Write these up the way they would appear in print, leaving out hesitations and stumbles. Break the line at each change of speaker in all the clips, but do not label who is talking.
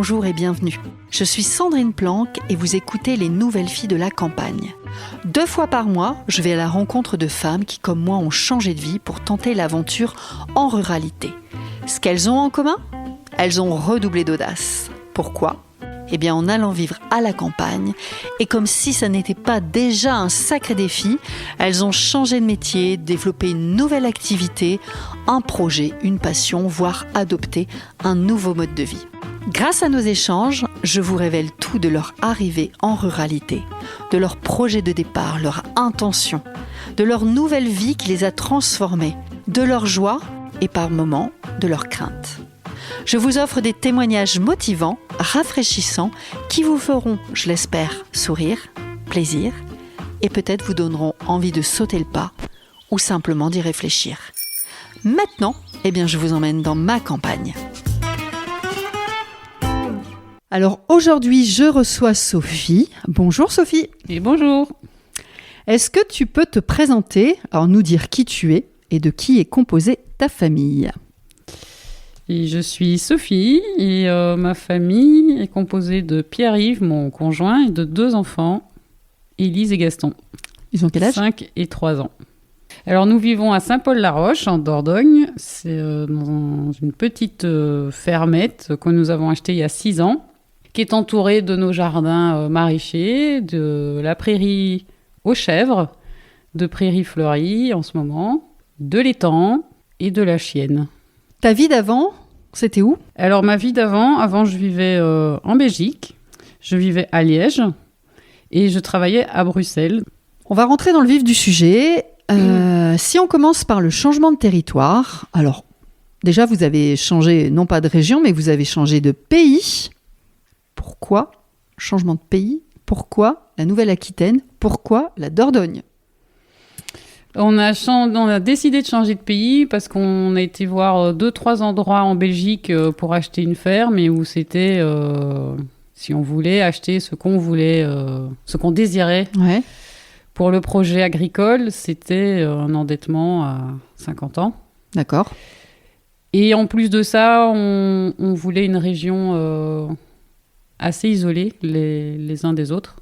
bonjour et bienvenue. Je suis Sandrine Planck et vous écoutez Les Nouvelles Filles de la Campagne. 2 fois par mois, je vais à la rencontre de femmes qui, comme moi, ont changé de vie pour tenter l'aventure en ruralité. Ce qu'elles ont en commun ? Elles ont redoublé d'audace. Pourquoi ? Eh bien, en allant vivre à la campagne, et comme si ça n'était pas déjà un sacré défi, elles ont changé de métier, développé une nouvelle activité, un projet, une passion, voire adopté un nouveau mode de vie. Grâce à nos échanges, je vous révèle tout de leur arrivée en ruralité, de leur projet de départ, leur intention, de leur nouvelle vie qui les a transformées, de leur joie et par moments de leurs craintes. Je vous offre des témoignages motivants, rafraîchissants, qui vous feront, je l'espère, sourire, plaisir et peut-être vous donneront envie de sauter le pas ou simplement d'y réfléchir. Maintenant, je vous emmène dans ma campagne. Alors aujourd'hui, je reçois Sophie. Bonjour Sophie.
Et bonjour.
Est-ce que tu peux te présenter, alors nous dire qui tu es et de qui est composée ta famille ?
Et je suis Sophie et ma famille est composée de Pierre-Yves, mon conjoint, et de 2 enfants, Élise et Gaston.
Ils ont quel âge ?
5 et 3 ans. Alors nous vivons à Saint-Paul-la-Roche, en Dordogne. C'est dans une petite fermette que nous avons achetée il y a 6 ans, qui est entourée de nos jardins maraîchers, de la prairie aux chèvres, de prairies fleuries en ce moment, de l'étang et de la chienne.
Ta vie d'avant, c'était où ?
Alors, ma vie avant je vivais en Belgique, je vivais à Liège et je travaillais à Bruxelles.
On va rentrer dans le vif du sujet. Si on commence par le changement de territoire, alors déjà, vous avez changé, non pas de région, mais vous avez changé de pays. Pourquoi changement de pays ? Pourquoi la Nouvelle-Aquitaine ? Pourquoi la Dordogne ?
On a décidé de changer de pays parce qu'on a été voir 2-3 endroits en Belgique pour acheter une ferme et où c'était, si on voulait acheter ce qu'on voulait, ce qu'on désirait.
Ouais.
Pour le projet agricole, c'était un endettement à 50 ans.
D'accord.
Et en plus de ça, on voulait une région assez isolée les uns des autres.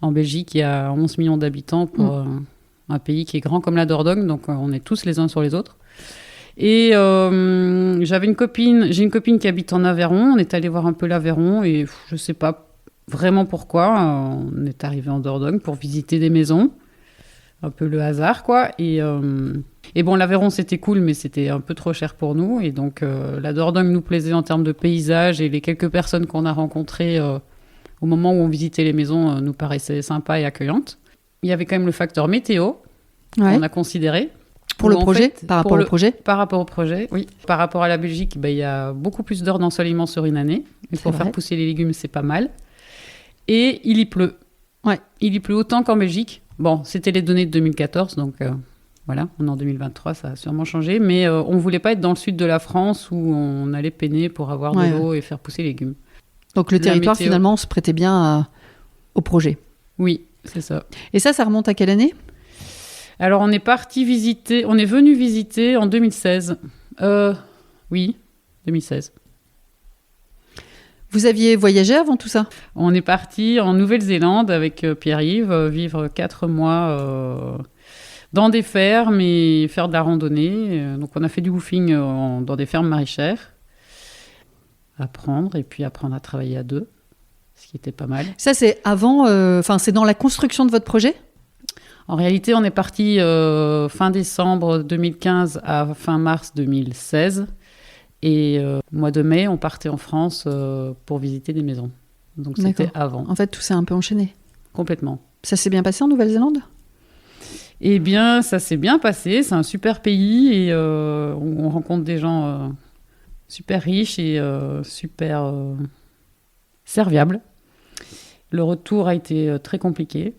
En Belgique, il y a 11 millions d'habitants pour... un pays qui est grand comme la Dordogne, donc on est tous les uns sur les autres. Et j'ai une copine qui habite en Aveyron. On est allé voir un peu l'Aveyron et je ne sais pas vraiment pourquoi. On est arrivé en Dordogne pour visiter des maisons. Un peu le hasard, quoi. Et bon, l'Aveyron, c'était cool, mais c'était un peu trop cher pour nous. Et donc, la Dordogne nous plaisait en termes de paysage et les quelques personnes qu'on a rencontrées au moment où on visitait les maisons nous paraissaient sympas et accueillantes. Il y avait quand même le facteur météo qu'on a considéré.
Pour le projet ? Par rapport au projet ?
Par rapport au projet, oui. Par rapport à la Belgique, il y a beaucoup plus d'heures d'ensoleillement sur une année. Et pour faire pousser les légumes, c'est pas mal. Et il y pleut.
Ouais.
Il y pleut autant qu'en Belgique. Bon, c'était les données de 2014, donc voilà, on est en 2023, ça a sûrement changé. Mais on ne voulait pas être dans le sud de la France où on allait peiner pour avoir de l'eau et faire pousser les légumes.
Donc le territoire, finalement, se prêtait bien au projet.
Oui. C'est ça.
Et ça remonte à quelle année ?
Alors, on est venu visiter en 2016. Oui, 2016.
Vous aviez voyagé avant tout ça ?
On est parti en Nouvelle-Zélande avec Pierre-Yves, vivre 4 mois dans des fermes et faire de la randonnée. Donc, on a fait du woofing dans des fermes maraîchères. Apprendre à travailler à 2. Ce qui était pas mal.
Ça, c'est avant, c'est dans la construction de votre projet ?
En réalité, on est parti fin décembre 2015 à fin mars 2016. Et mois de mai, on partait en France pour visiter des maisons. Donc, c'était avant.
En fait, tout s'est un peu enchaîné.
Complètement.
Ça s'est bien passé en Nouvelle-Zélande ?
Eh bien, ça s'est bien passé. C'est un super pays et on rencontre des gens super riches et super serviables. Le retour a été très compliqué.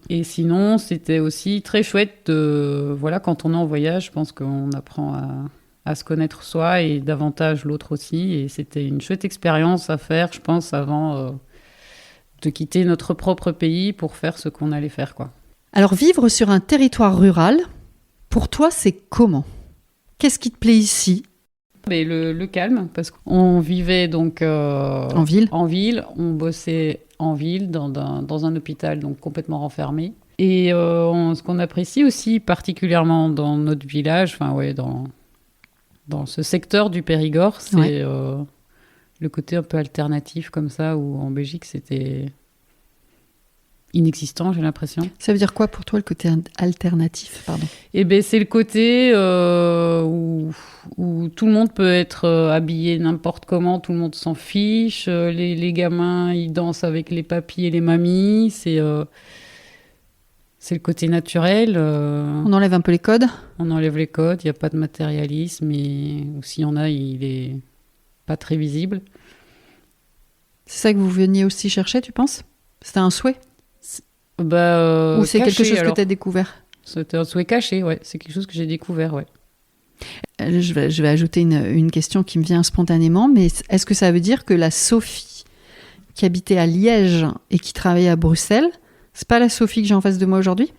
Et sinon, c'était aussi très chouette. Quand on est en voyage, je pense qu'on apprend à se connaître soi et davantage l'autre aussi. Et c'était une chouette expérience à faire, je pense, avant de quitter notre propre pays pour faire ce qu'on allait faire, quoi.
Alors, vivre sur un territoire rural, pour toi, c'est comment ? Qu'est-ce qui te plaît ici ?
Mais le calme, parce qu'on vivait donc
En ville.
on bossait en ville, dans un hôpital donc complètement renfermé. Et ce qu'on apprécie aussi particulièrement dans notre village, dans ce secteur du Périgord, c'est le côté un peu alternatif comme ça, où en Belgique c'était inexistant, j'ai l'impression.
Ça veut dire quoi pour toi le côté alternatif, pardon?
Eh ben, c'est le côté où tout le monde peut être habillé n'importe comment, tout le monde s'en fiche, les gamins ils dansent avec les papis et les mamies, c'est le côté naturel.
On enlève un peu les codes?
On enlève les codes, il n'y a pas de matérialisme, ou s'il y en a, il est pas très visible.
C'est ça que vous veniez aussi chercher, tu penses? C'était un souhait? Ou c'est
caché,
quelque chose
alors.
que tu as découvert?
C'était un souhait caché, ouais. C'est quelque chose que j'ai découvert, ouais.
Je vais ajouter une question qui me vient spontanément, mais est-ce que ça veut dire que la Sophie qui habitait à Liège et qui travaillait à Bruxelles, c'est pas la Sophie que j'ai en face de moi aujourd'hui?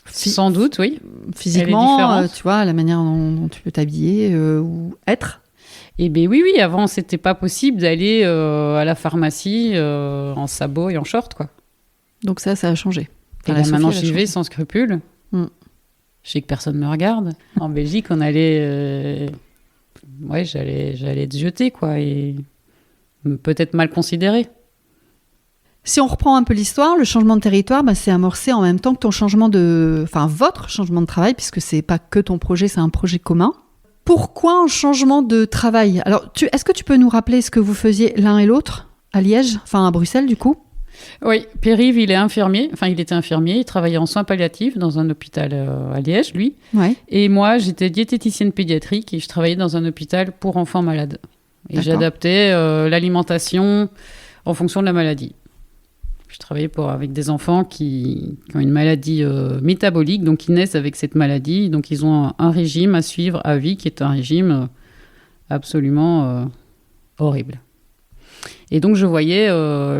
Sans doute, oui.
Physiquement, tu vois, la manière dont tu peux t'habiller ou être?
Eh bien oui, avant, c'était pas possible d'aller à la pharmacie en sabot et en short, quoi.
Donc ça a changé.
Et là, maintenant, j'y vais sans scrupule. Je sais que personne ne me regarde. En Belgique, on allait... j'allais être jetée, quoi, et peut-être mal considérée.
Si on reprend un peu l'histoire, le changement de territoire, c'est amorcé en même temps que votre changement de travail, puisque c'est pas que ton projet, c'est un projet commun. Pourquoi un changement de travail? Alors, est-ce que tu peux nous rappeler ce que vous faisiez l'un et l'autre à Liège, à Bruxelles, du coup?
Oui, Pierre-Yves, il était infirmier, il travaillait en soins palliatifs dans un hôpital à Liège, lui.
Ouais.
Et moi, j'étais diététicienne pédiatrique et je travaillais dans un hôpital pour enfants malades. Et
D'accord.
j'adaptais l'alimentation en fonction de la maladie. Je travaillais avec des enfants qui ont une maladie métabolique, donc ils naissent avec cette maladie. Donc ils ont un régime à suivre à vie qui est un régime absolument horrible. Et donc je voyais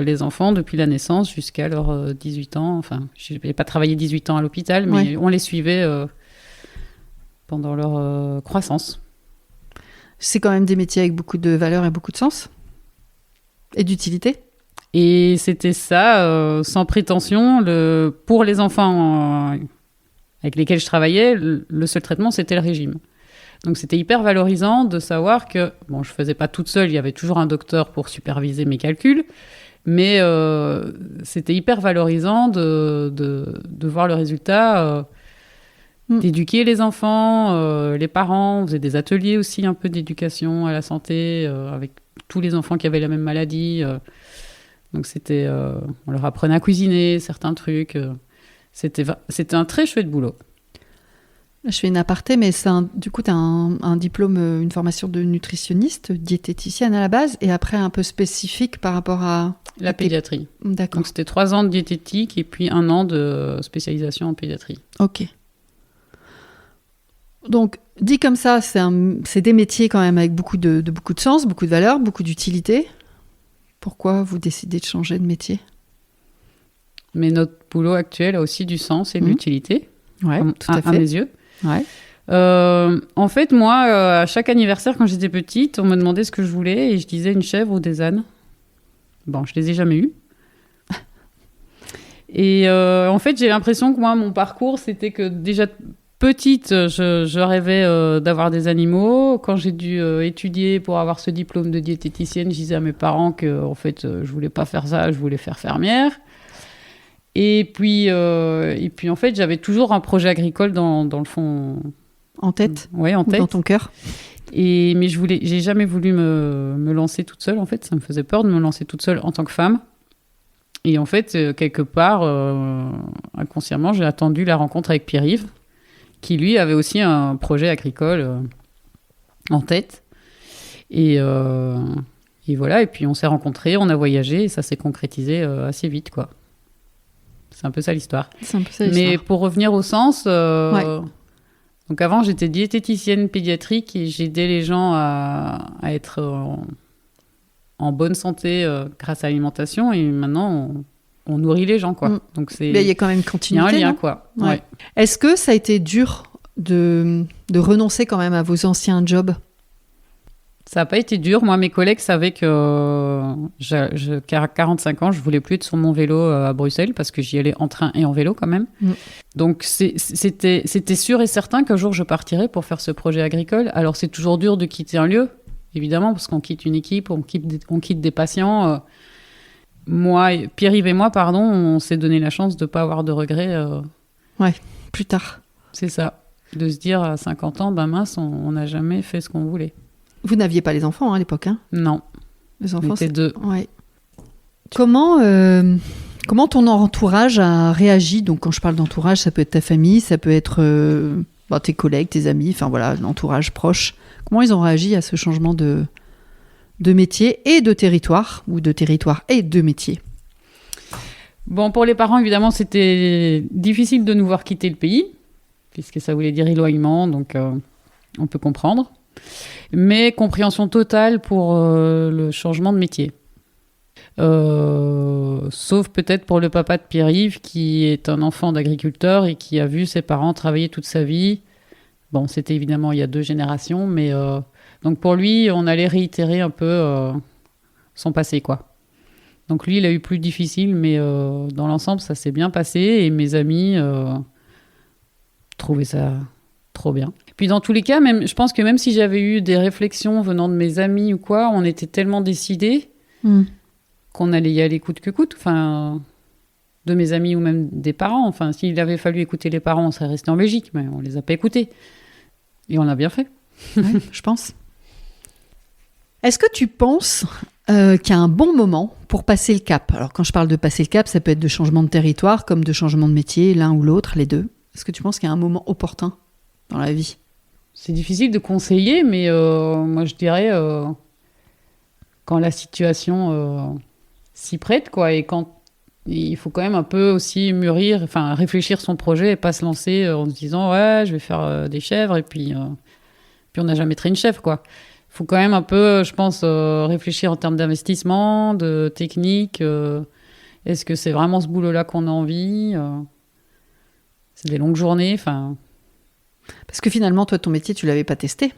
les enfants depuis la naissance jusqu'à leurs 18 ans. Enfin, je n'ai pas travaillé 18 ans à l'hôpital, mais on les suivait pendant leur croissance.
C'est quand même des métiers avec beaucoup de valeur et beaucoup de sens et d'utilité.
Et c'était ça, sans prétention. Pour les enfants avec lesquels je travaillais, le seul traitement, c'était le régime. Donc c'était hyper valorisant de savoir que, je ne faisais pas toute seule, il y avait toujours un docteur pour superviser mes calculs, mais c'était hyper valorisant de voir le résultat, d'éduquer les enfants, les parents. On faisait des ateliers aussi un peu d'éducation à la santé, avec tous les enfants qui avaient la même maladie. Donc on leur apprenait à cuisiner certains trucs. C'était un très chouette boulot.
Je fais une aparté, mais du coup, tu as un diplôme, une formation de nutritionniste, diététicienne à la base, et après un peu spécifique par rapport à...
La pédiatrie.
D'accord.
Donc c'était 3 ans de diététique et puis 1 an de spécialisation en pédiatrie.
Ok. Donc, dit comme ça, c'est des métiers quand même avec beaucoup de sens, beaucoup de valeur, beaucoup d'utilité. Pourquoi vous décidez de changer de métier?
Mais notre boulot actuel a aussi du sens et de l'utilité,
ouais, tout à fait.
À mes yeux.
Ouais.
En fait, moi, à chaque anniversaire, quand j'étais petite, on me demandait ce que je voulais et je disais une chèvre ou des ânes. Bon, je les ai jamais eus. Et en fait, j'ai l'impression que moi, mon parcours, c'était que déjà petite, je rêvais d'avoir des animaux. Quand j'ai dû étudier pour avoir ce diplôme de diététicienne, je disais à mes parents que en fait, je voulais pas faire ça, je voulais faire fermière. Et puis en fait, j'avais toujours un projet agricole dans le fond.
En tête?
Oui, en tête.
Dans ton cœur?
Mais j'ai jamais voulu me lancer toute seule, en fait. Ça me faisait peur de me lancer toute seule en tant que femme. Et en fait, quelque part, inconsciemment, j'ai attendu la rencontre avec Pierre-Yves, qui lui avait aussi un projet agricole en tête. Et voilà, et puis on s'est rencontrés, on a voyagé, et ça s'est concrétisé assez vite, quoi. C'est un peu ça l'histoire. Mais pour revenir au sens, donc avant j'étais diététicienne pédiatrique et j'aidais les gens à être en bonne santé grâce à l'alimentation, et maintenant on nourrit les gens, quoi. Donc
il y a quand même une continuité.
Il y a un lien, quoi. Ouais.
Est-ce que ça a été dur de renoncer quand même à vos anciens jobs?
Ça n'a pas été dur. Moi, mes collègues savaient que qu'à 45 ans, je voulais plus être sur mon vélo à Bruxelles parce que j'y allais en train et en vélo quand même. Donc, c'était sûr et certain qu'un jour, je partirais pour faire ce projet agricole. Alors, c'est toujours dur de quitter un lieu, évidemment, parce qu'on quitte une équipe, on quitte des patients. Pierre-Yves et moi, on s'est donné la chance de ne pas avoir de regrets.
Ouais, plus tard.
C'est ça. De se dire à 50 ans, mince, on n'a jamais fait ce qu'on voulait.
Vous n'aviez pas les enfants à l'époque, hein?
Non.
Les enfants,
c'était 2.
Ouais. Comment ton entourage a réagi? Donc, quand je parle d'entourage, ça peut être ta famille, ça peut être tes collègues, tes amis, enfin voilà, l'entourage proche. Comment ils ont réagi à ce changement de métier et de territoire, ou de territoire et de métier?
Bon, pour les parents, évidemment, c'était difficile de nous voir quitter le pays, puisque ça voulait dire éloignement, donc on peut comprendre. Mais compréhension totale pour le changement de métier. Sauf peut-être pour le papa de Pierre-Yves, qui est un enfant d'agriculteur et qui a vu ses parents travailler toute sa vie. Bon, c'était évidemment il y a 2 générations, mais donc pour lui, on allait réitérer un peu son passé, quoi. Donc lui, il a eu plus difficile, mais dans l'ensemble, ça s'est bien passé et mes amis trouvaient ça trop bien. Puis dans tous les cas, je pense que même si j'avais eu des réflexions venant de mes amis ou quoi, on était tellement décidés qu'on allait y aller coûte que coûte. Enfin, de mes amis ou même des parents. Enfin, s'il avait fallu écouter les parents, on serait resté en Belgique, mais on les a pas écoutés. Et on l'a bien fait.
Ouais, je pense. Est-ce que tu penses qu'il y a un bon moment pour passer le cap? Alors, quand je parle de passer le cap, ça peut être de changement de territoire comme de changement de métier, l'un ou l'autre, les deux. Est-ce que tu penses qu'il y a un moment opportun dans la vie?
C'est difficile de conseiller, mais moi je dirais quand la situation s'y prête, quoi, et quand il faut quand même un peu aussi mûrir, enfin réfléchir son projet et pas se lancer en se disant ouais, je vais faire des chèvres et puis on n'a jamais traité une chèvre, quoi. Il faut quand même un peu, je pense, réfléchir en termes d'investissement, de technique. Est-ce que c'est vraiment ce boulot-là qu'on a envie? C'est des longues journées, enfin.
Parce que finalement, toi, ton métier, tu l'avais pas testé.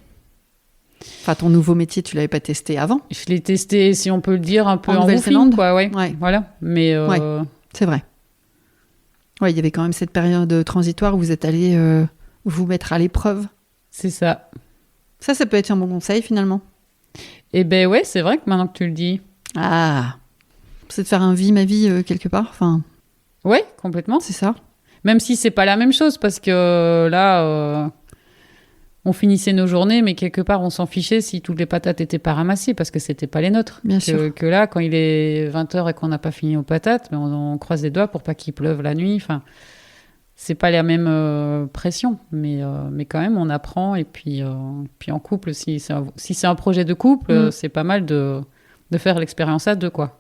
Enfin, ton nouveau métier, tu l'avais pas testé avant.
Je l'ai testé, si on peut le dire, un peu en
Nouvelle-Zélande,
quoi, ouais.
Ouais.
Voilà. Mais
Ouais, c'est vrai. Ouais, il y avait quand même cette période transitoire où vous êtes allé vous mettre à l'épreuve.
C'est ça.
Ça peut être un bon conseil finalement.
Eh ben ouais, c'est vrai que maintenant que tu le dis.
Ah, c'est de faire un vie ma vie quelque part. Enfin.
Ouais, complètement.
C'est ça.
Même si c'est pas la même chose, parce que là, on finissait nos journées, mais quelque part, on s'en fichait si toutes les patates n'étaient pas ramassées, parce que c'était pas les nôtres.
Bien sûr.
Que là, quand il est 20h et qu'on n'a pas fini aux patates, mais on croise les doigts pour pas qu'il pleuve la nuit. Enfin, c'est pas la même pression, mais quand même, on apprend. Et puis en couple, si c'est un projet de couple, c'est pas mal de faire l'expérience à 2, quoi.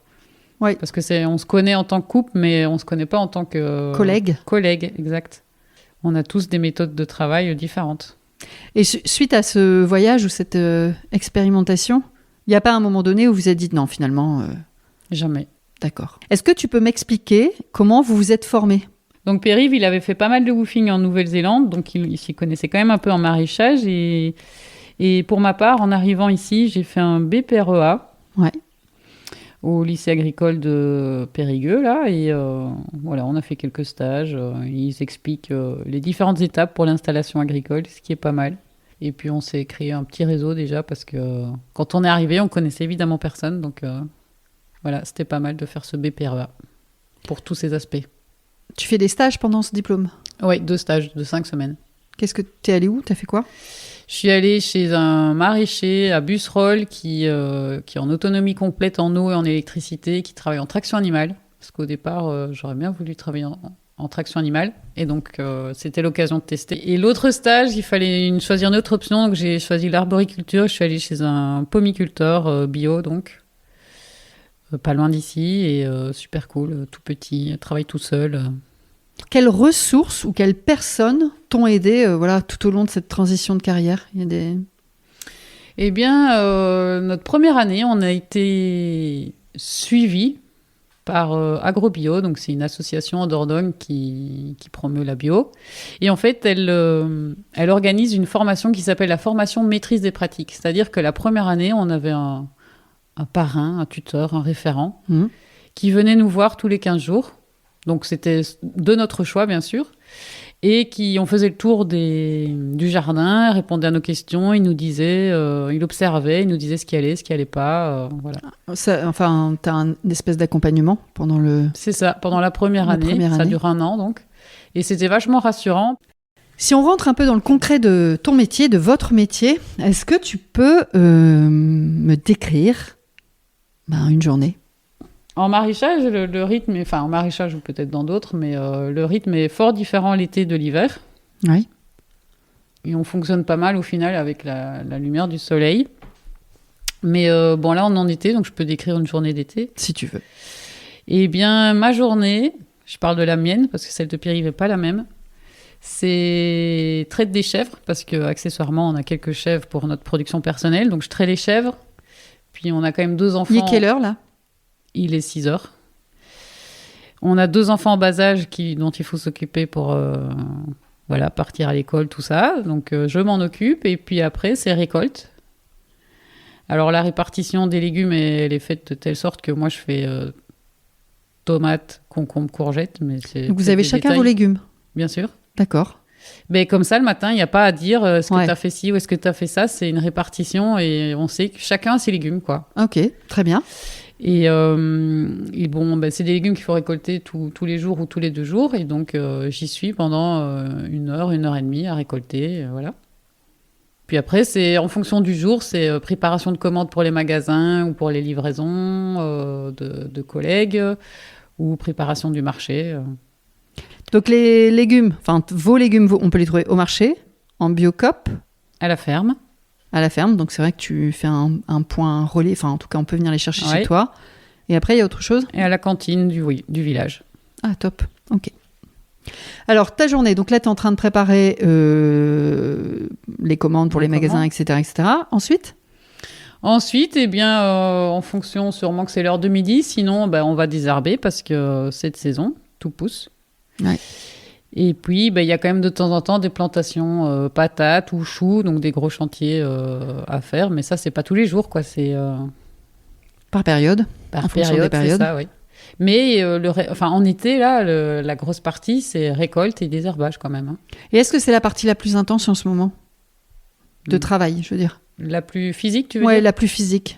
Ouais.
Parce que on se connaît en tant que couple, mais on se connaît pas en tant que
collègue.
Collègue, exact. On a tous des méthodes de travail différentes.
Et suite à ce voyage ou cette expérimentation, il n'y a pas un moment donné où vous vous êtes dit non, finalement.
Jamais.
D'accord. Est-ce que tu peux m'expliquer comment vous vous êtes formé?
Donc Pierre-Yves, il avait fait pas mal de woofing en Nouvelle-Zélande, donc il s'y connaissait quand même un peu en maraîchage. Et pour ma part, en arrivant ici, j'ai fait un BPREA.
Ouais.
Au lycée agricole de Périgueux, là, et voilà, on a fait quelques stages. Ils expliquent les différentes étapes pour l'installation agricole, ce qui est pas mal. Et puis on s'est créé un petit réseau déjà, parce que quand on est arrivé, on connaissait évidemment personne, donc voilà, c'était pas mal de faire ce BPREA pour tous ces aspects.
Tu fais des stages pendant ce diplôme?
Oui, 2 stages de 5 semaines.
Qu'est-ce que t'es allé où? T'as fait quoi?
Je suis allée chez un maraîcher à Busserolles qui est en autonomie complète en eau et en électricité, qui travaille en traction animale. Parce qu'au départ, j'aurais bien voulu travailler en traction animale. Et donc, c'était l'occasion de tester. Et l'autre stage, il fallait choisir une autre option. Donc, j'ai choisi l'arboriculture. Je suis allée chez un pomiculteur bio, donc. Pas loin d'ici. Et super cool, tout petit, travaille tout seul.
Quelles ressources ou quelles personnes t'ont aidé tout au long de cette transition de carrière? Il y a des...
Eh bien, notre première année, on a été suivis par AgroBio, donc c'est une association en Dordogne qui promeut la bio. Et en fait, elle organise une formation qui s'appelle la formation maîtrise des pratiques. C'est-à-dire que la première année, on avait un parrain, un tuteur, un référent, qui venait nous voir tous les 15 jours. Donc c'était de notre choix, bien sûr. Et on faisait le tour du jardin, répondait à nos questions, il nous disait, il observait, il nous disait ce qui allait pas, voilà.
Enfin, tu as une espèce d'accompagnement pendant le...
C'est ça, pendant la première année, ça dure 1 an donc. Et c'était vachement rassurant.
Si on rentre un peu dans le concret de ton métier, de votre métier, est-ce que tu peux me décrire une journée ?
En maraîchage, le rythme, en maraîchage ou peut-être dans d'autres, mais le rythme est fort différent l'été de l'hiver.
Oui.
Et on fonctionne pas mal au final avec la lumière du soleil. Mais là, on est en été, donc je peux décrire une journée d'été.
Si tu veux.
Eh bien, ma journée, je parle de la mienne, parce que celle de Pierre-Yves n'est pas la même, c'est traite des chèvres, parce qu'accessoirement, on a quelques chèvres pour notre production personnelle, donc je traite les chèvres. Puis on a quand même 2 enfants.
Il est quelle heure, là ?
Il est 6 heures. On a 2 enfants en bas âge dont il faut s'occuper pour partir à l'école, tout ça. Donc, je m'en occupe. Et puis après, c'est récolte. Alors, la répartition des légumes, elle est faite de telle sorte que moi, je fais tomates, concombres, courgettes. Mais
donc, vous avez chacun vos légumes ?
Bien sûr.
D'accord.
Mais comme ça, le matin, il n'y a pas à dire est-ce que tu as fait ci ou est-ce que tu as fait ça. C'est une répartition et on sait que chacun a ses légumes, quoi.
Ok, très bien.
Et c'est des légumes qu'il faut récolter tous les jours ou tous les 2 jours. Et donc, j'y suis pendant 1 heure, 1 heure et demie à récolter. Voilà. Puis après, c'est en fonction du jour, c'est préparation de commandes pour les magasins ou pour les livraisons de collègues ou préparation du marché.
Donc, les légumes, vos légumes, on peut les trouver au marché, en Biocoop.
À la ferme.
À la ferme, donc c'est vrai que tu fais un point relais, en tout cas on peut venir les chercher chez toi. Et après il y a autre chose ?
Et à la cantine du village.
Ah top, ok. Alors ta journée, donc là tu es en train de préparer les commandes pour les magasins, etc. Ensuite,
en fonction sûrement que c'est l'heure de midi, sinon on va désherber parce que cette saison, tout pousse.
Ouais.
Et puis, il y a quand même de temps en temps des plantations patates ou choux, donc des gros chantiers à faire. Mais ça, c'est pas tous les jours, quoi. C'est
par période.
Par période, c'est ça, oui. Mais en été, là, la grosse partie, c'est récolte et désherbage quand même. Hein.
Et est-ce que c'est la partie la plus intense en ce moment de travail, je veux dire ?
La plus physique, tu veux dire ?
Oui, la plus physique.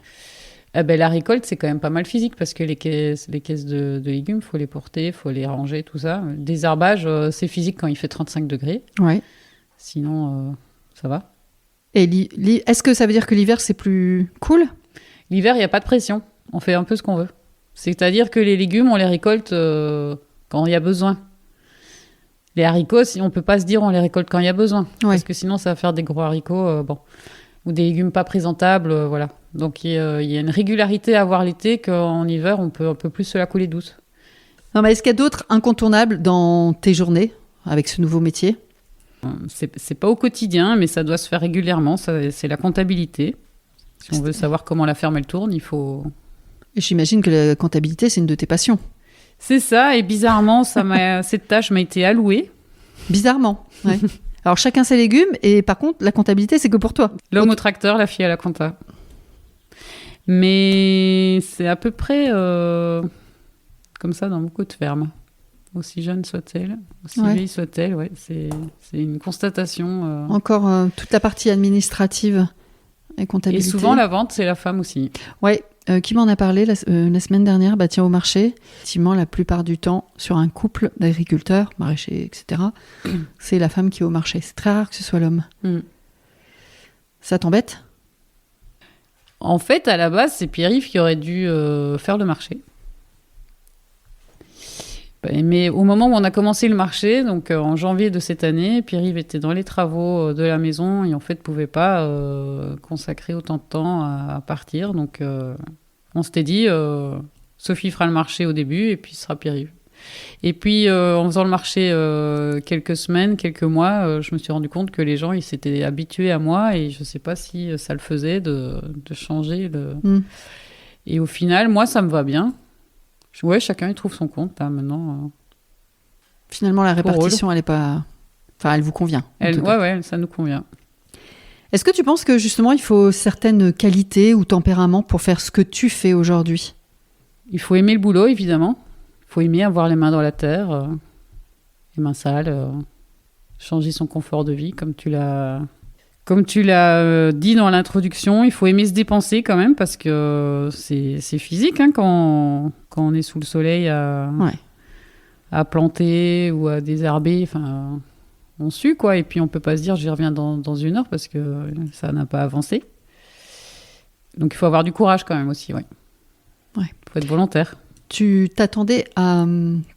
La récolte, c'est quand même pas mal physique parce que les caisses de légumes, il faut les porter, il faut les ranger, tout ça. Désherbage, c'est physique quand il fait 35 degrés.
Ouais.
Sinon, ça va.
Et est-ce que ça veut dire que l'hiver, c'est plus cool ?
L'hiver, il n'y a pas de pression. On fait un peu ce qu'on veut. C'est-à-dire que les légumes, on les récolte quand il y a besoin. Les haricots, on ne peut pas se dire on les récolte quand il y a besoin. Ouais. Parce que sinon, ça va faire des gros haricots. Ou des légumes pas présentables, voilà. Donc, il y a une régularité à avoir l'été qu'en hiver, on peut un peu plus se la couler douce.
Non, mais est-ce qu'il y a d'autres incontournables dans tes journées avec ce nouveau métier ?
C'est pas au quotidien, mais ça doit se faire régulièrement. C'est la comptabilité. Si on veut savoir comment la ferme, elle tourne, il faut...
Et j'imagine que la comptabilité, c'est une de tes passions.
C'est ça, et bizarrement, cette tâche m'a été allouée.
Bizarrement, ouais. Alors, chacun ses légumes, et par contre, la comptabilité, c'est que pour toi.
L'homme au tracteur, la fille à la compta. Mais c'est à peu près comme ça dans beaucoup de fermes. Aussi jeune soit-elle, aussi vieille soit-elle, ouais, c'est une constatation.
Encore toute la partie administrative et comptabilité.
Et souvent, la vente, c'est la femme aussi.
Ouais. Qui m'en a parlé la semaine dernière ? Tiens, au marché, effectivement, la plupart du temps, sur un couple d'agriculteurs, maraîchers, etc., c'est la femme qui est au marché. C'est très rare que ce soit l'homme. Ça t'embête ?
En fait, à la base, c'est Pierre-Yves qui aurait dû faire le marché. Mais au moment où on a commencé le marché, donc en janvier de cette année, Pierre-Yves était dans les travaux de la maison et en fait ne pouvait pas consacrer autant de temps à partir. Donc on s'était dit, Sophie fera le marché au début et puis ce sera Pierre-Yves. Et puis en faisant le marché quelques semaines, quelques mois, je me suis rendu compte que les gens ils s'étaient habitués à moi et je ne sais pas si ça le faisait de changer. Et au final, moi ça me va bien. Ouais, chacun y trouve son compte, là, maintenant.
Finalement, la répartition, elle est pas... Enfin, elle vous convient.
Ouais, ça nous convient.
Est-ce que tu penses que, justement, il faut certaines qualités ou tempéraments pour faire ce que tu fais aujourd'hui ?
Il faut aimer le boulot, évidemment. Il faut aimer avoir les mains dans la terre, les mains sales, changer son confort de vie, comme tu l'as dit dans l'introduction. Il faut aimer se dépenser quand même, parce que c'est physique hein, quand on est sous le soleil à planter ou à désherber. Enfin, on sue, quoi. Et puis on peut pas se dire j'y reviens dans une heure parce que ça n'a pas avancé. Donc il faut avoir du courage quand même aussi, ouais. Il faut être volontaire.
Tu t'attendais à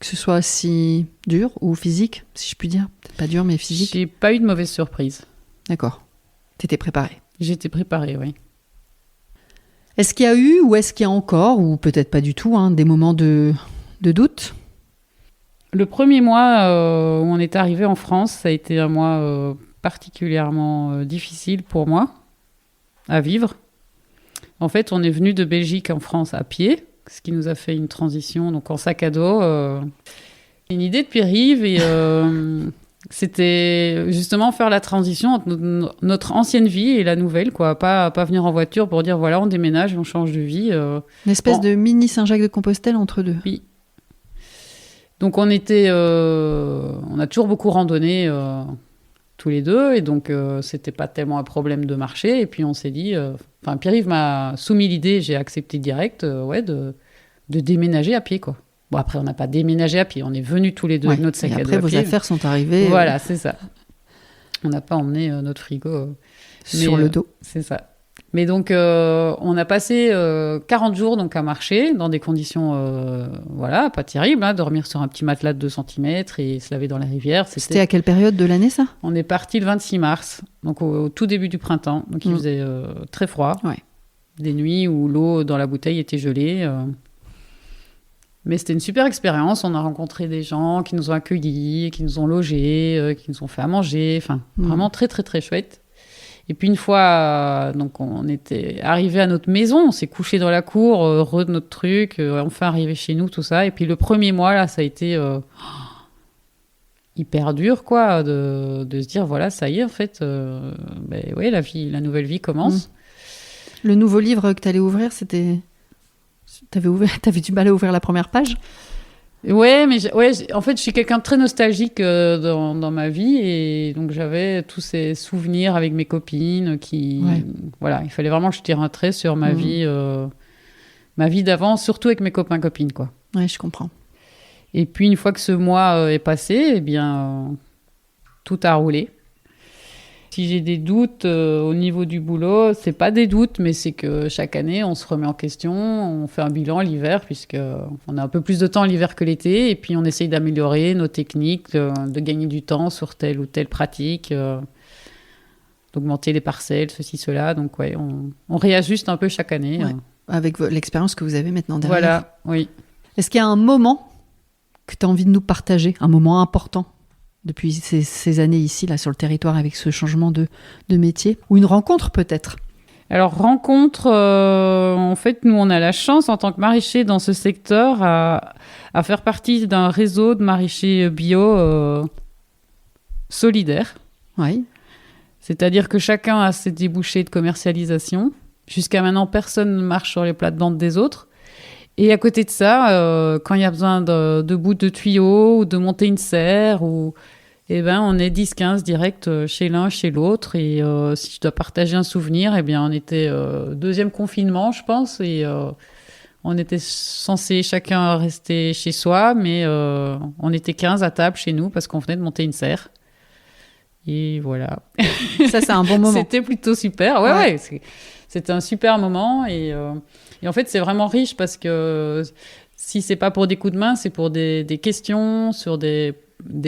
que ce soit si dur ou physique, si je puis dire? Peut-être pas dur, mais physique.
J'ai pas eu de mauvaise surprise.
D'accord. T'étais préparée?
J'étais préparée, oui.
Est-ce qu'il y a eu, ou est-ce qu'il y a encore, ou peut-être pas du tout, des moments de doute?
Le premier mois où on est arrivé en France, ça a été un mois particulièrement difficile pour moi à vivre. En fait, on est venu de Belgique en France à pied, ce qui nous a fait une transition donc en sac à dos. Une idée de Pierre-Yves et c'était justement faire la transition entre notre ancienne vie et la nouvelle, quoi. Pas venir en voiture pour dire voilà, on déménage, on change de vie.
Une espèce de mini Saint-Jacques-de-Compostelle entre deux.
Oui. Donc on a toujours beaucoup randonné tous les deux et donc c'était pas tellement un problème de marcher. Et puis on s'est dit, Pierre-Yves m'a soumis l'idée, j'ai accepté direct, de déménager à pied, quoi. Bon, après, on n'a pas déménagé à pied. On est venus tous les deux avec notre sac à dos.
Après, vos affaires sont arrivées.
Voilà, c'est ça. On n'a pas emmené notre frigo
sur le dos.
C'est ça. Mais donc, on a passé 40 jours donc, à marcher dans des conditions pas terribles. Dormir sur un petit matelas de 2 cm et se laver dans la rivière.
C'était à quelle période de l'année, ça?
On est parti le 26 mars, donc au tout début du printemps. Donc, il faisait très froid. Ouais. Des nuits où l'eau dans la bouteille était gelée. Mais c'était une super expérience. On a rencontré des gens qui nous ont accueillis, qui nous ont logés, qui nous ont fait à manger. Enfin, vraiment très, très, très chouette. Et puis une fois, donc on était arrivé à notre maison, on s'est couché dans la cour, heureux de notre truc, enfin arrivé chez nous, tout ça. Et puis le premier mois, là, ça a été hyper dur, quoi, de se dire, voilà, ça y est, en fait, la nouvelle vie commence.
Le nouveau livre que tu allais ouvrir, c'était... T'avais du mal à ouvrir la première page?
Ouais, mais en fait, je suis quelqu'un de très nostalgique dans ma vie et donc j'avais tous ces souvenirs avec mes copines voilà, il fallait vraiment que je tire un trait sur ma vie d'avant, surtout avec mes copains-copines, quoi.
Ouais, je comprends.
Et puis, une fois que ce mois est passé, eh bien, tout a roulé. Si j'ai des doutes au niveau du boulot, c'est pas des doutes, mais c'est que chaque année, on se remet en question, on fait un bilan l'hiver, puisqu'on a un peu plus de temps l'hiver que l'été, et puis on essaye d'améliorer nos techniques, de gagner du temps sur telle ou telle pratique, d'augmenter les parcelles, ceci, cela. Donc, ouais, on réajuste un peu chaque année.
Ouais. Avec l'expérience que vous avez maintenant derrière.
Voilà, oui.
Est-ce qu'il y a un moment que tu as envie de nous partager, un moment important depuis ces années ici, là, sur le territoire, avec ce changement de métier? Ou une rencontre, peut-être?
Alors, rencontre, en fait, nous, on a la chance, en tant que maraîchers dans ce secteur, à faire partie d'un réseau de maraîchers bio solidaire.
Oui.
C'est-à-dire que chacun a ses débouchés de commercialisation. Jusqu'à maintenant, personne ne marche sur les plates-bandes des autres. Et à côté de ça, quand il y a besoin de bouts de tuyaux ou de monter une serre, on est 10-15 direct chez l'un, chez l'autre. Et si je dois partager un souvenir, on était deuxième confinement, je pense. Et on était censé chacun rester chez soi, mais on était 15 à table chez nous parce qu'on venait de monter une serre. Et voilà.
Ça, c'est un bon moment.
C'était plutôt super. Ouais. C'était un super moment. Et en fait, c'est vraiment riche parce que si c'est pas pour des coups de main, c'est pour des questions sur des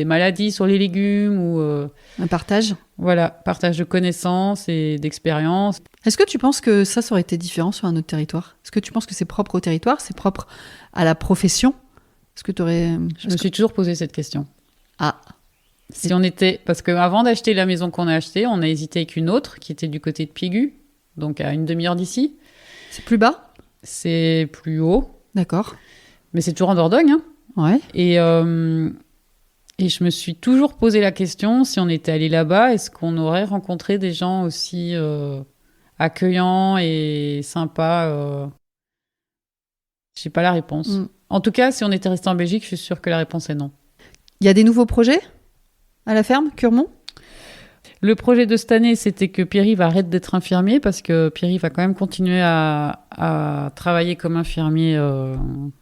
maladies sur les légumes ou...
un partage.
Voilà, partage de connaissances et d'expériences.
Est-ce que tu penses que ça aurait été différent sur un autre territoire? Est-ce que tu penses que c'est propre au territoire, c'est propre à la profession? Est-ce que tu aurais...
Je me suis toujours posé cette question.
Ah.
Si on était... Parce qu'avant d'acheter la maison qu'on a achetée, on a hésité avec une autre qui était du côté de Piégu, donc à une demi-heure d'ici.
C'est plus bas?
C'est plus haut.
D'accord.
Mais c'est toujours en Dordogne. Hein.
Ouais.
Et je me suis toujours posé la question, si on était allé là-bas, est-ce qu'on aurait rencontré des gens aussi accueillants et sympas J'ai pas la réponse. En tout cas, si on était resté en Belgique, je suis sûre que la réponse est non.
Il y a des nouveaux projets à la ferme, Curmont ?
Le projet de cette année, c'était que Pierre-Yves arrête d'être infirmier parce que Pierre-Yves va quand même continuer à travailler comme infirmier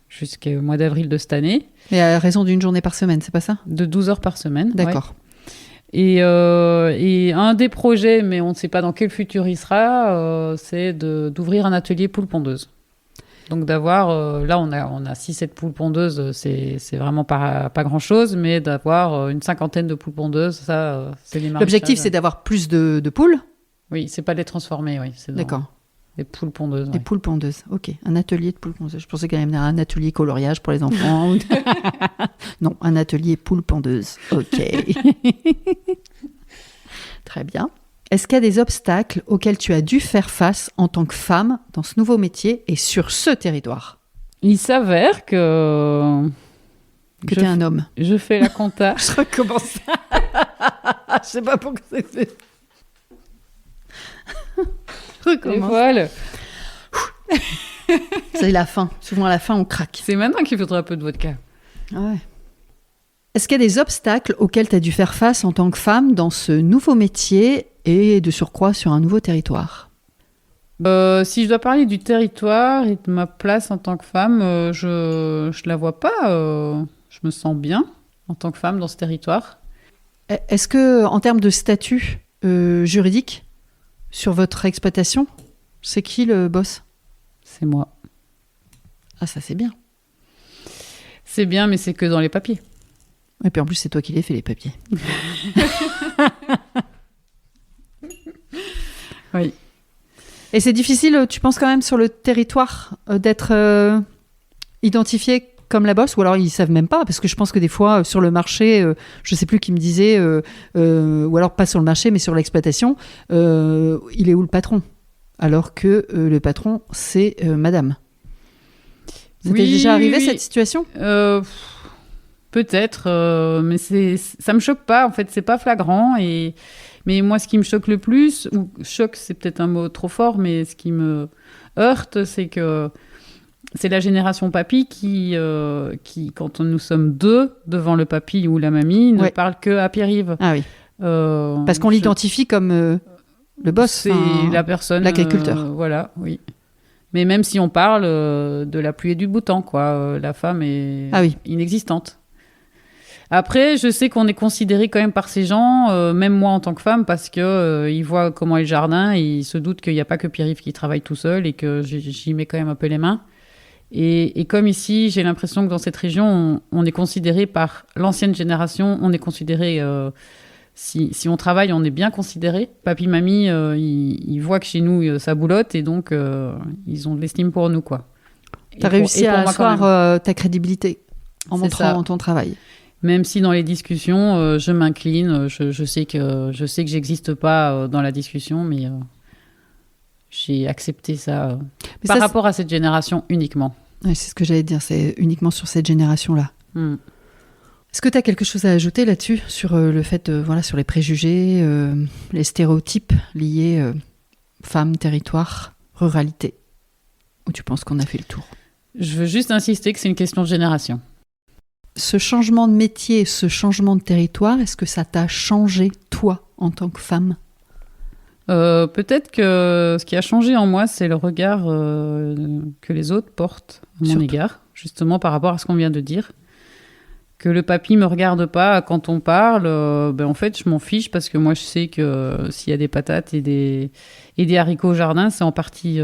jusqu'au mois d'avril de cette année.
Et à raison d'une journée par semaine, c'est pas ça ?
De 12 heures par semaine.
D'accord.
Ouais. Et un des projets, mais on ne sait pas dans quel futur il sera, c'est d'ouvrir un atelier poule pondeuse. Donc d'avoir, là on a 6-7 poules pondeuses, c'est vraiment pas grand-chose, mais d'avoir une 50aine de poules pondeuses, ça c'est les maraîchages.
L'objectif c'est d'avoir plus de poules ?
Oui, c'est pas de les transformer, oui. C'est
D'accord.
Des poules pondeuses.
Des poules pondeuses, ok. Un atelier de poules pondeuses. Je pensais quand même à un atelier coloriage pour les enfants. Non, un atelier poules pondeuses, ok. Très bien. Est-ce qu'il y a des obstacles auxquels tu as dû faire face en tant que femme dans ce nouveau métier et sur ce territoire ?
Il s'avère que
tu es un homme.
Je fais la compta.
Je recommence. Je sais pas pourquoi c'est fait.
Et voilà.
C'est la fin. Souvent à la fin, on craque.
C'est maintenant qu'il faudra un peu de vodka.
Ouais. Est-ce qu'il y a des obstacles auxquels tu as dû faire face en tant que femme dans ce nouveau métier et de surcroît sur un nouveau territoire ?
Si je dois parler du territoire et de ma place en tant que femme, je la vois pas. Je me sens bien en tant que femme dans ce territoire.
Est-ce que, en termes de statut juridique sur votre exploitation, c'est qui le boss ?
C'est moi.
Ah, ça c'est bien.
C'est bien, mais c'est que dans les papiers.
Et puis en plus, c'est toi qui les fais, les papiers.
Oui.
Et c'est difficile, tu penses quand même, sur le territoire, d'être identifié comme la bosse ? Ou alors ils ne savent même pas ? Parce que je pense que des fois, sur le marché, je ne sais plus qui me disait, ou alors pas sur le marché, mais sur l'exploitation, il est où le patron ? Alors que le patron, c'est madame. Ça t'est déjà arrivé, cette situation ?
Peut-être, mais ça me choque pas. En fait, c'est pas flagrant. Mais moi, ce qui me choque le plus, ou choc, c'est peut-être un mot trop fort, mais ce qui me heurte, c'est que c'est la génération papy qui, quand nous sommes deux devant le papy ou la mamie, ne parle que à Pierre-Yves.
Ah oui. Parce qu'on l'identifie comme le boss.
C'est la personne.
L'agriculteur.
Voilà, oui. Mais même si on parle de la pluie et du beau temps, quoi, la femme est inexistante. Après, je sais qu'on est considéré quand même par ces gens, même moi en tant que femme, parce que ils voient comment est le jardin et ils se doutent qu'il n'y a pas que Pierre-Yves qui travaille tout seul et que j'y mets quand même un peu les mains. Et comme ici, j'ai l'impression que dans cette région, on est considéré par l'ancienne génération, on est considéré, si on travaille, on est bien considéré. Papy, mamie, ils voient que chez nous, ça boulotte et donc ils ont de l'estime pour nous, quoi.
Tu as réussi à asseoir ta crédibilité en montrant ton travail.
Même si dans les discussions, je m'incline, je sais que j'existe pas dans la discussion, mais j'ai accepté ça par rapport à cette génération uniquement.
Ouais, c'est ce que j'allais te dire, c'est uniquement sur cette génération-là. Est-ce que tu as quelque chose à ajouter là-dessus, sur le fait, sur les préjugés, les stéréotypes liés femmes, territoire, ruralité ? Ou tu penses qu'on a fait le tour ?
Je veux juste insister que c'est une question de génération.
Ce changement de métier, ce changement de territoire, est-ce que ça t'a changé, toi, en tant que femme ?
Peut-être que ce qui a changé en moi, c'est le regard que les autres portent à mon égard, justement par rapport à ce qu'on vient de dire. Que le papy me regarde pas quand on parle, en fait, je m'en fiche parce que moi, je sais que s'il y a des patates et des haricots au jardin, c'est en partie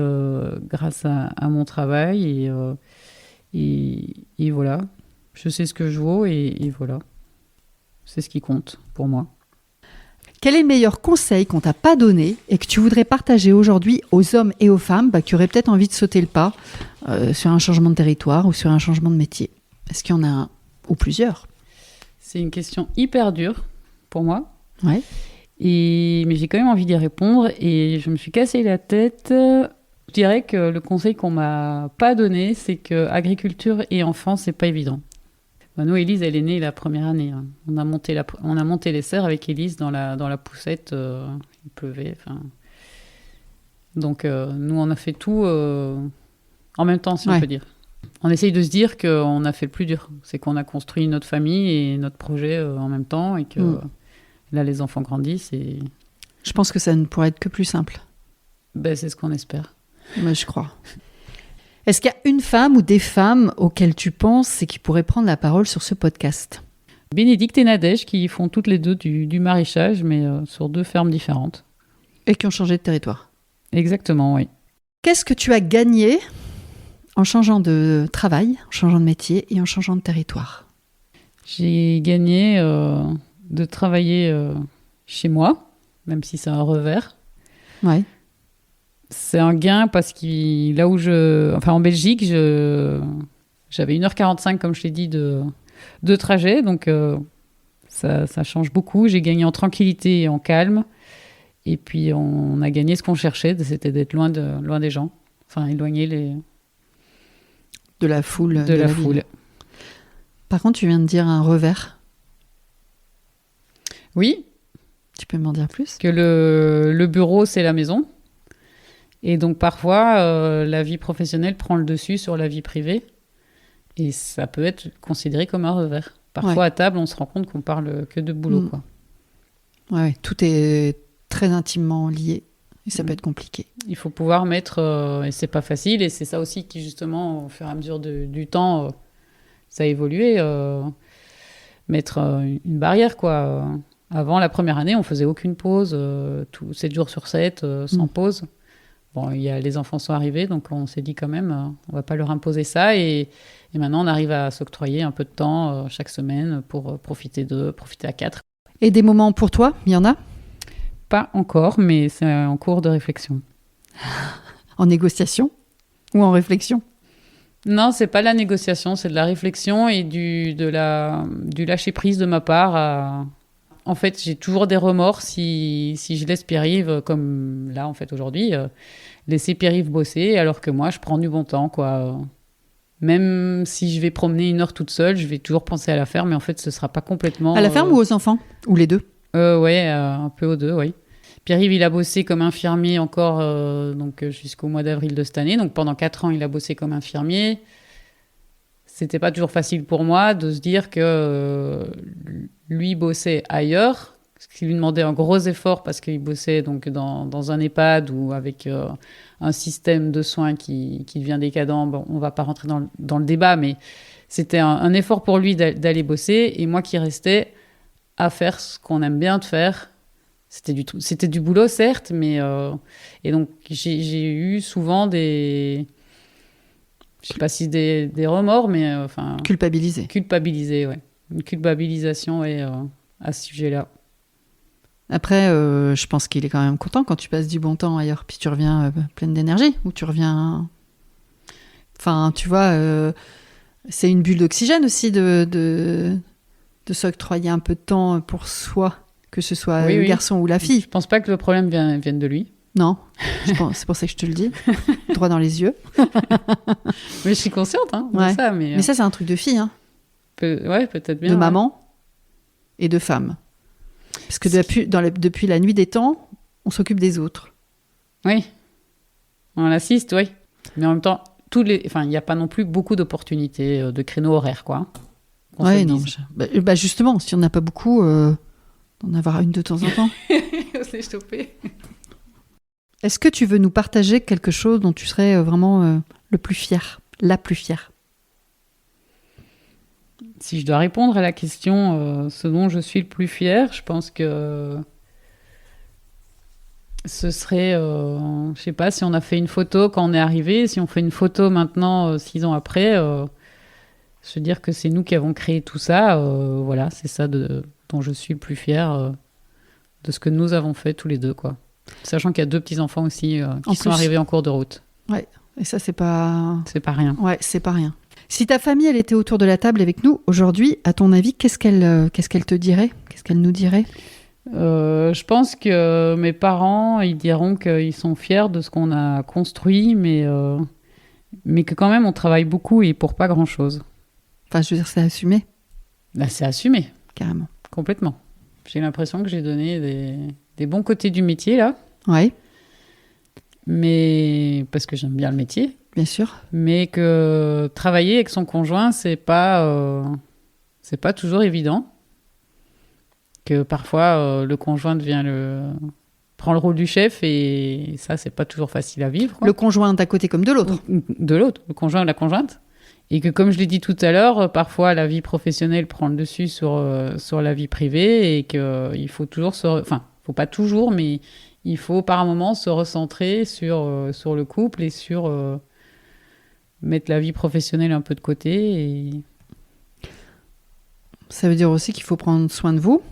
grâce à mon travail et voilà. Je sais ce que je vaux et voilà. C'est ce qui compte pour moi.
Quel est le meilleur conseil qu'on t'a pas donné et que tu voudrais partager aujourd'hui aux hommes et aux femmes qui auraient peut-être envie de sauter le pas sur un changement de territoire ou sur un changement de métier ? Est-ce qu'il y en a un ou plusieurs ?
C'est une question hyper dure pour moi.
Ouais.
Mais j'ai quand même envie d'y répondre et je me suis cassé la tête Je dirais que le conseil qu'on m'a pas donné, c'est que agriculture et enfants, c'est pas évident. Nous, Élise, elle est née la première année. Hein. On a monté les serres avec Élise dans la poussette. Il pleuvait. Donc, nous, on a fait tout en même temps, si on peut dire. On essaye de se dire qu'on a fait le plus dur. C'est qu'on a construit notre famille et notre projet en même temps et que là, les enfants grandissent. Et...
Je pense que ça ne pourrait être que plus simple.
C'est ce qu'on espère.
Moi, je crois. Est-ce qu'il y a une femme ou des femmes auxquelles tu penses et qui pourraient prendre la parole sur ce podcast ?
Bénédicte et Nadège, qui font toutes les deux du maraîchage, mais sur 2 fermes différentes.
Et qui ont changé de territoire.
Exactement, oui.
Qu'est-ce que tu as gagné en changeant de travail, en changeant de métier et en changeant de territoire ?
J'ai gagné de travailler chez moi, même si c'est un revers.
Ouais.
C'est un gain parce que là où en Belgique, j'avais 1h45, comme je l'ai dit, de trajet. Donc, ça change beaucoup. J'ai gagné en tranquillité et en calme. Et puis, on a gagné ce qu'on cherchait, c'était d'être loin des gens. Enfin, éloigner
de la foule.
De la foule.
Par contre, tu viens de dire un revers.
Oui.
Tu peux m'en dire plus ?
Que le bureau, c'est la maison. Et donc, parfois, la vie professionnelle prend le dessus sur la vie privée. Et ça peut être considéré comme un revers. Parfois, à table, on se rend compte qu'on parle que de boulot, quoi.
Ouais, tout est très intimement lié. Et ça peut être compliqué.
Il faut pouvoir mettre... et c'est pas facile. Et c'est ça aussi qui, justement, au fur et à mesure du temps, ça a évolué. Mettre une barrière, quoi. Avant, la première année, on faisait aucune pause. 7 jours sur 7, sans pause. Bon, les enfants sont arrivés, donc on s'est dit quand même, on va pas leur imposer ça. Et maintenant, on arrive à s'octroyer un peu de temps chaque semaine pour profiter à 4.
Et des moments pour toi, il y en a ?
Pas encore, mais c'est en cours de réflexion.
En négociation ou en réflexion ?
Non, c'est pas la négociation, c'est de la réflexion et du lâcher-prise de ma part. En fait, j'ai toujours des remords si je laisse Pierre-Yves, comme là, en fait, aujourd'hui, laisser Pierre-Yves bosser, alors que moi, je prends du bon temps, quoi. Même si je vais promener 1 heure toute seule, je vais toujours penser à la ferme, mais en fait, ce sera pas complètement...
À la ferme ou aux enfants ? Ou les deux ?
Ouais, un peu aux deux, oui. Pierre-Yves, il a bossé comme infirmier encore donc, jusqu'au mois d'avril de cette année. Donc, pendant 4 ans, il a bossé comme infirmier. C'était pas toujours facile pour moi de se dire que lui bossait ailleurs, ce qui lui demandait un gros effort parce qu'il bossait donc dans un EHPAD ou avec un système de soins qui devient décadent. Bon, on va pas rentrer dans le débat, mais c'était un effort pour lui d'aller bosser et moi qui restais à faire ce qu'on aime bien de faire. C'était du boulot, certes, mais... et donc, j'ai eu souvent des... Je sais pas si des remords, mais... Culpabilisé, ouais. Une culpabilisation, ouais, à ce sujet-là.
Après, je pense qu'il est quand même content quand tu passes du bon temps ailleurs, puis tu reviens pleine d'énergie, ou tu reviens... Enfin, tu vois, c'est une bulle d'oxygène aussi de s'octroyer un peu de temps pour soi, que ce soit le garçon ou la fille.
Je pense pas que le problème vienne de lui.
Non, c'est pour ça que je te le dis, droit dans les yeux.
Mais je suis consciente de ça.
Mais ça, c'est un truc de fille. Hein.
Peut-être bien.
De maman et de femme. Parce que depuis la nuit des temps, on s'occupe des autres.
Oui, on assiste, oui. Mais en même temps, il n'y a pas non plus beaucoup d'opportunités de créneaux horaires, quoi.
Oui, non. Justement, si on n'a pas beaucoup, d'en avoir une de temps en temps.
C'est stoppé.
Est-ce que tu veux nous partager quelque chose dont tu serais vraiment le plus fier, la plus fière ?
Si je dois répondre à la question, ce dont je suis le plus fier, je pense que ce serait, je sais pas, si on a fait une photo quand on est arrivé, si on fait une photo maintenant, 6 ans après, se dire que c'est nous qui avons créé tout ça, voilà, c'est ça dont je suis le plus fier de ce que nous avons fait tous les deux, quoi. Sachant qu'il y a 2 petits-enfants aussi qui sont arrivés en cours de route.
Ouais, et ça, c'est pas...
C'est pas rien.
Ouais, c'est pas rien. Si ta famille, elle était autour de la table avec nous aujourd'hui, à ton avis, qu'est-ce qu'elle te dirait ? Qu'est-ce qu'elle nous dirait ?
Je pense que mes parents, ils diront qu'ils sont fiers de ce qu'on a construit, mais que quand même, on travaille beaucoup et pour pas grand-chose.
Enfin, je veux dire, c'est assumé.
Là, c'est assumé.
Carrément.
Complètement. J'ai l'impression que j'ai donné des bons côtés du métier, là.
Oui.
Mais parce que j'aime bien le métier.
Bien sûr.
Mais que travailler avec son conjoint, c'est pas toujours évident. Que parfois, le conjoint prend le rôle du chef et ça, c'est pas toujours facile à vivre. Quoi.
Le conjoint d'un côté comme de l'autre.
De l'autre, le conjoint ou la conjointe. Et que, comme je l'ai dit tout à l'heure, parfois, la vie professionnelle prend le dessus sur la vie privée et qu'il faut toujours faut pas toujours, mais il faut par un moment se recentrer sur le couple et sur mettre la vie professionnelle un peu de côté. Et...
Ça veut dire aussi qu'il faut prendre soin de vous,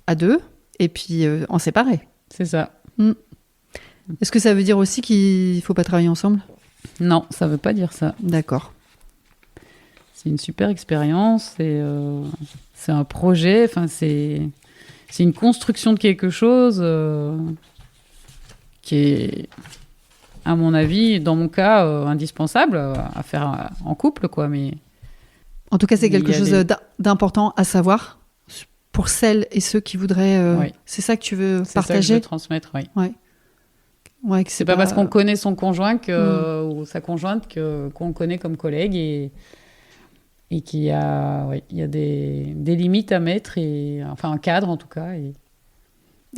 à deux, et puis en séparer.
C'est ça.
Est-ce que ça veut dire aussi qu'il ne faut pas travailler ensemble ?
Non, ça ne veut pas dire ça.
D'accord.
C'est une super expérience, c'est un projet, c'est une construction de quelque chose qui est, à mon avis, dans mon cas, indispensable à faire en couple, quoi. Mais
en tout cas, c'est quelque chose d'important à savoir pour celles et ceux qui voudraient...
Oui.
C'est ça que tu veux
c'est
partager ?
C'est ça que je veux transmettre, oui.
Ouais, que
c'est pas parce qu'on connaît son conjoint ou sa conjointe qu'on le connaît comme collègue et qu'il y a, il y a des limites à mettre, enfin un cadre en tout cas.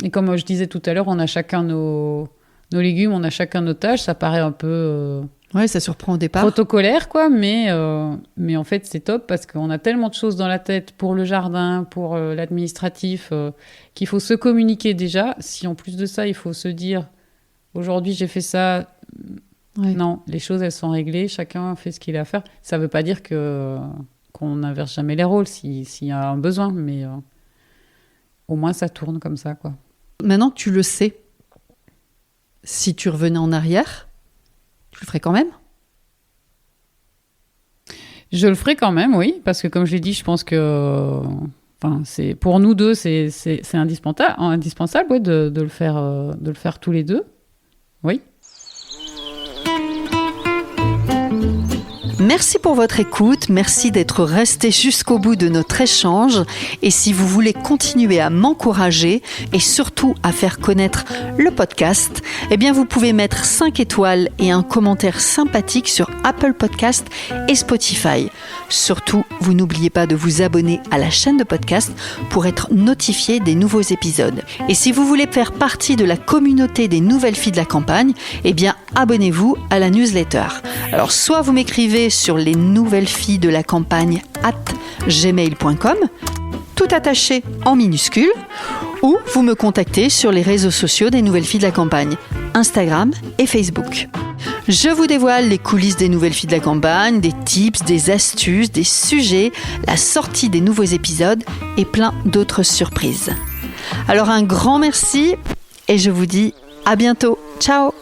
Et comme je disais tout à l'heure, on a chacun nos légumes, on a chacun nos tâches, ça paraît un peu...
ça surprend au départ.
Protocolaire, quoi, mais en fait, c'est top parce qu'on a tellement de choses dans la tête pour le jardin, pour l'administratif, qu'il faut se communiquer déjà. Si en plus de ça, il faut se dire... Aujourd'hui, j'ai fait ça. Ouais. Non, les choses, elles sont réglées. Chacun fait ce qu'il a à faire. Ça ne veut pas dire qu'on n'inverse jamais les rôles s'il y a un besoin, mais au moins, ça tourne comme ça, quoi.
Maintenant que tu le sais, si tu revenais en arrière, tu le ferais quand même ?
Je le ferais quand même, oui, parce que comme je l'ai dit, je pense que... pour nous deux, c'est indispensable de le faire tous les deux. Oui.
Merci pour votre écoute, merci d'être resté jusqu'au bout de notre échange. Et si vous voulez continuer à m'encourager et surtout à faire connaître le podcast, eh bien vous pouvez mettre 5 étoiles et un commentaire sympathique sur Apple Podcast et Spotify. Surtout, vous n'oubliez pas de vous abonner à la chaîne de podcast pour être notifié des nouveaux épisodes. Et si vous voulez faire partie de la communauté des nouvelles filles de la campagne, eh bien abonnez-vous à la newsletter. Alors soit vous m'écrivez sur les nouvelles filles de la campagne @gmail.com, tout attaché en minuscules, ou vous me contactez sur les réseaux sociaux des nouvelles filles de la campagne, Instagram et Facebook. Je vous dévoile les coulisses des nouvelles filles de la campagne, des tips, des astuces, des sujets, la sortie des nouveaux épisodes et plein d'autres surprises. Alors un grand merci et je vous dis à bientôt. Ciao!